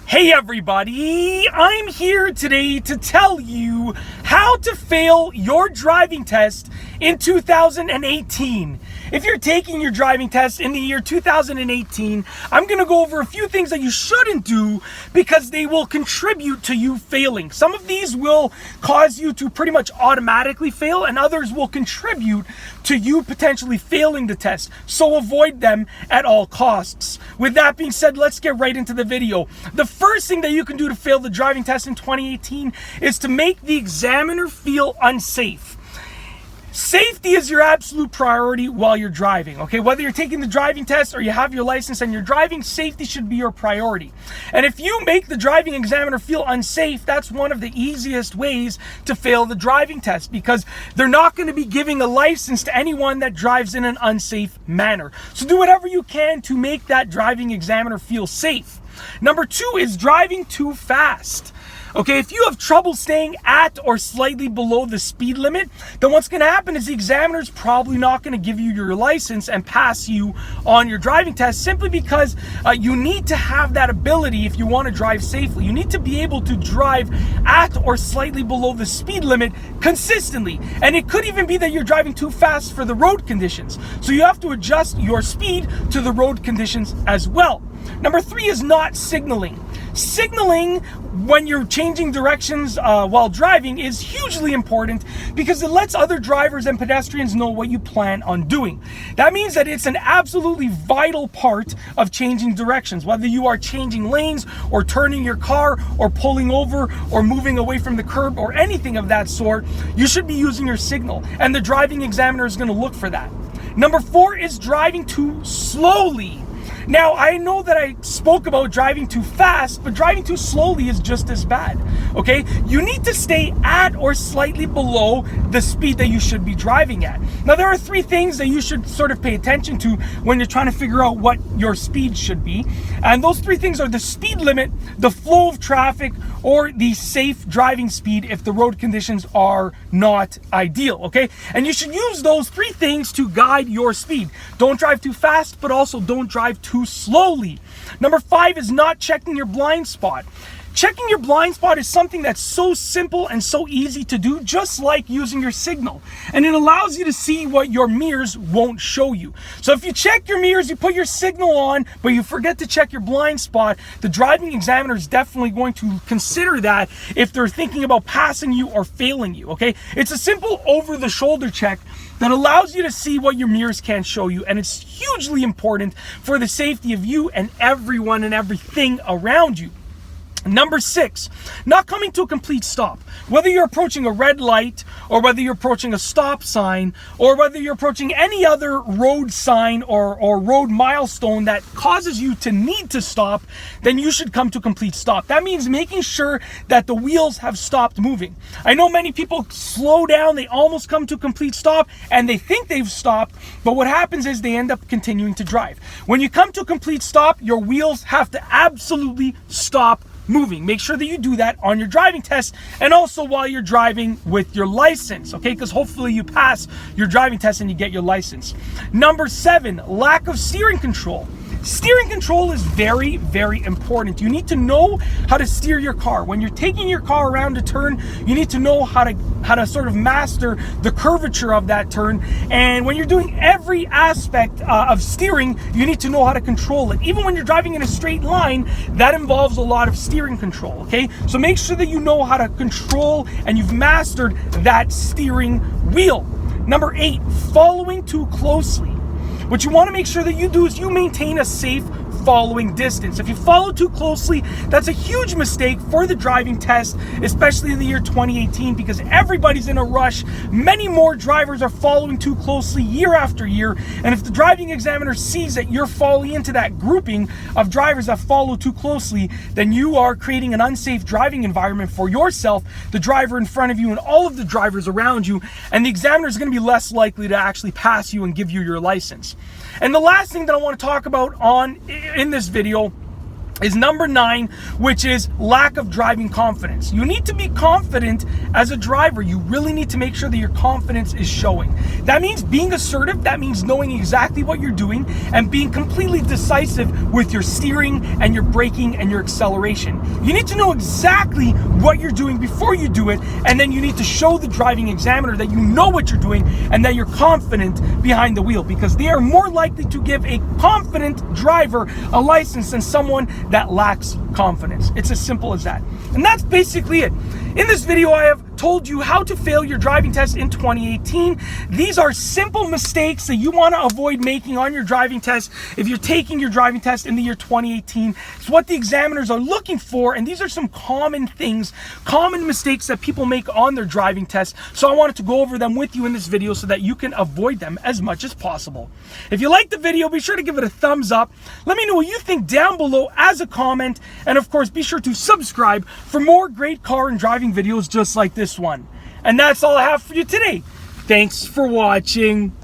Hey everybody, I'm here today to tell you how to fail your driving test in 2018. If you're taking your driving test in the year 2018, I'm going to go over a few things that you shouldn't do because they will contribute to you failing. Some of these will cause you to pretty much automatically fail, and others will contribute to you potentially failing the test. So avoid them at all costs. With that being said, let's get right into the video. The first thing that you can do to fail the driving test in 2018 is to make the examiner feel unsafe. Safety is your absolute priority while you're driving, okay? Whether you're taking the driving test or you have your license and you're driving, safety should be your priority. And if you make the driving examiner feel unsafe, that's one of the easiest ways to fail the driving test, because they're not going to be giving a license to anyone that drives in an unsafe manner. So do whatever you can to make that driving examiner feel safe. Number 2 is driving too fast. Okay, if you have trouble staying at or slightly below the speed limit, then what's going to happen is the examiner is probably not going to give you your license and pass you on your driving test, simply because you need to have that ability if you want to drive safely. You need to be able to drive at or slightly below the speed limit consistently. And it could even be that you're driving too fast for the road conditions. So you have to adjust your speed to the road conditions as well. Number 3 is not signaling. Signaling when you're changing directions while driving is hugely important because it lets other drivers and pedestrians know what you plan on doing. That means that it's an absolutely vital part of changing directions. Whether you are changing lanes or turning your car or pulling over or moving away from the curb or anything of that sort, you should be using your signal, and the driving examiner is going to look for that. Number 4 is driving too slowly. Now, I know that I spoke about driving too fast, but driving too slowly is just as bad, okay? You need to stay at or slightly below the speed that you should be driving at. Now, there are 3 things that you should sort of pay attention to when you're trying to figure out what your speed should be. And those 3 things are the speed limit, the flow of traffic, or the safe driving speed if the road conditions are not ideal, okay? And you should use those 3 things to guide your speed. Don't drive too fast, but also don't drive too slowly. Number 5 is not checking your blind spot. Checking your blind spot is something that's so simple and so easy to do, just like using your signal. And it allows you to see what your mirrors won't show you. So if you check your mirrors, you put your signal on, but you forget to check your blind spot, the driving examiner is definitely going to consider that if they're thinking about passing you or failing you, okay? It's a simple over-the-shoulder check that allows you to see what your mirrors can't show you, and it's hugely important for the safety of you and everyone and everything around you. Number 6, not coming to a complete stop. Whether you're approaching a red light, or whether you're approaching a stop sign, or whether you're approaching any other road sign or road milestone that causes you to need to stop, then you should come to a complete stop. That means making sure that the wheels have stopped moving. I know many people slow down, they almost come to a complete stop, and they think they've stopped, but what happens is they end up continuing to drive. When you come to a complete stop, your wheels have to absolutely stop moving. Make sure that you do that on your driving test and also while you're driving with your license, okay? Because hopefully you pass your driving test and you get your license. Number 7, lack of steering control. Steering control is very, very important. You need to know how to steer your car. When you're taking your car around a turn, you need to know how to sort of master the curvature of that turn. And when you're doing every aspect of steering, you need to know how to control it. Even when you're driving in a straight line, that involves a lot of steering control, okay? So make sure that you know how to control and you've mastered that steering wheel. Number 8, following too closely. What you want to make sure that you do is you maintain a safe following distance. If you follow too closely, that's a huge mistake for the driving test, especially in the year 2018, because everybody's in a rush. Many more drivers are following too closely year after year, and if the driving examiner sees that you're falling into that grouping of drivers that follow too closely, then you are creating an unsafe driving environment for yourself, the driver in front of you, and all of the drivers around you, and the examiner is going to be less likely to actually pass you and give you your license. And the last thing that I want to talk about in this video is number 9, which is lack of driving confidence. You need to be confident as a driver. You really need to make sure that your confidence is showing. That means being assertive. That means knowing exactly what you're doing and being completely decisive with your steering and your braking and your acceleration. You need to know exactly what you're doing before you do it, and then you need to show the driving examiner that you know what you're doing and that you're confident behind the wheel, because they are more likely to give a confident driver a license than someone that lacks confidence. It's as simple as that. And that's basically it. In this video, I have told you how to fail your driving test in 2018. These are simple mistakes that you want to avoid making on your driving test if you're taking your driving test in the year 2018. It's what the examiners are looking for, and these are some common things, common mistakes that people make on their driving test. So I wanted to go over them with you in this video so that you can avoid them as much as possible. If you liked the video, be sure to give it a thumbs up. Let me know what you think down below as a comment, and of course, be sure to subscribe for more great car and driving videos just like this one. And that's all I have for you today. Thanks for watching.